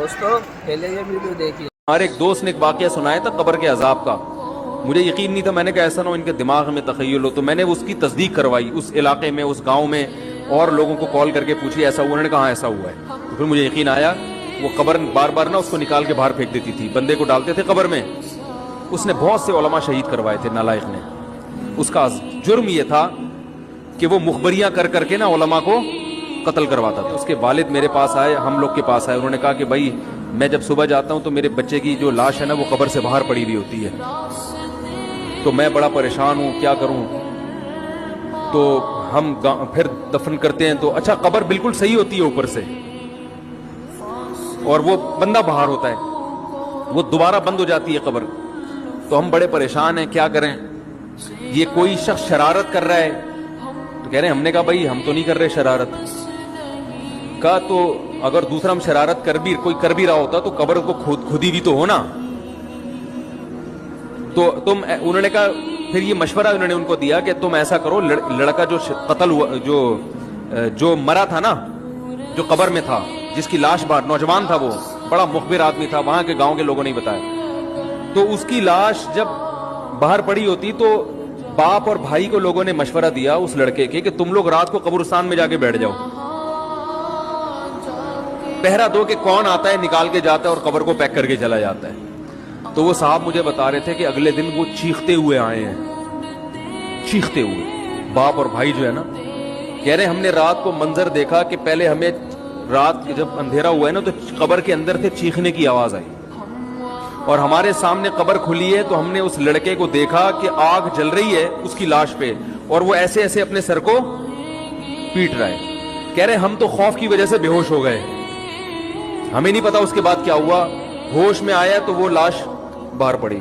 دوستو پہلے یہ ویڈیو دیکھیے. ہمارے ایک دوست نے ایک واقعہ سنایا تھا قبر کے عذاب کا. مجھے یقین نہیں تھا. میں نے کہا ایسا نہ ہو ان کے دماغ میں تخیل ہو. تو میں نے اس کی تصدیق کروائی اس علاقے میں, اس گاؤں میں, اور لوگوں کو کال کر کے پوچھی ایسا ہوا. انہوں نے کہا ایسا ہوا ہے. تو پھر مجھے یقین آیا. وہ قبر بار بار نا اس کو نکال کے باہر پھینک دیتی تھی, بندے کو ڈالتے تھے قبر میں. اس نے بہت سے علماء شہید کروائے تھے نالائق نے. اس کا جرم یہ تھا کہ وہ مخبریاں کر کر کے نا علماء کو قتل کرواتا تھا. اس کے والد میرے پاس آئے, ہم لوگ کے پاس آئے. انہوں نے کہا کہ بھائی میں جب صبح جاتا ہوں تو میرے بچے کی جو لاش ہے نا وہ قبر سے باہر پڑی ہوئی ہوتی ہے, تو میں بڑا پریشان ہوں, کیا کروں. تو ہم پھر دفن کرتے ہیں تو اچھا قبر بالکل صحیح ہوتی ہے اوپر سے, اور وہ بندہ باہر ہوتا ہے, وہ دوبارہ بند ہو جاتی ہے قبر. تو ہم بڑے پریشان ہیں, کیا کریں. یہ کوئی شخص شرارت کر رہا ہے. تو کہہ رہے ہیں, ہم نے کہا بھائی ہم تو نہیں کر رہے شرارت. کہا تو اگر دوسرا ہم شرارت کوئی کر بھی رہا ہوتا تو قبر کو کھودی بھی تو ہونا. تو انہوں نے کہا, پھر یہ مشورہ انہوں نے ان کو دیا کہ تم ایسا کرو, لڑکا جو قتل ہوا, جو مرا تھا نا, جو قبر میں تھا, جس کی لاش باہر, نوجوان تھا, وہ بڑا مخبر آدمی تھا, وہاں کے گاؤں کے لوگوں نے بتایا. تو اس کی لاش جب باہر پڑی ہوتی تو باپ اور بھائی کو لوگوں نے مشورہ دیا اس لڑکے کے کہ تم لوگ رات کو قبرستان میں جا کے بیٹھ جاؤ, پہرا دو کہ کون آتا ہے نکال کے جاتا ہے اور قبر کو پیک کر کے چلا جاتا ہے. تو وہ صاحب مجھے بتا رہے تھے کہ اگلے دن وہ چیختے ہوئے آئے ہیں, چیختے ہوئے, باپ اور بھائی جو ہے نا. کہہ رہے ہم نے رات کو منظر دیکھا کہ پہلے ہمیں رات جب اندھیرا ہوا ہے نا تو قبر کے اندر سے چیخنے کی آواز آئی, اور ہمارے سامنے قبر کھلی ہے تو ہم نے اس لڑکے کو دیکھا کہ آگ جل رہی ہے اس کی لاش پہ, اور وہ ایسے ایسے اپنے سر کو پیٹ رہا ہے. کہہ رہے ہم تو خوف کی وجہ سے بے ہوش ہو گئے, ہمیں نہیں پتا اس کے بعد کیا ہوا. ہوش میں آیا تو وہ لاش باہر پڑی.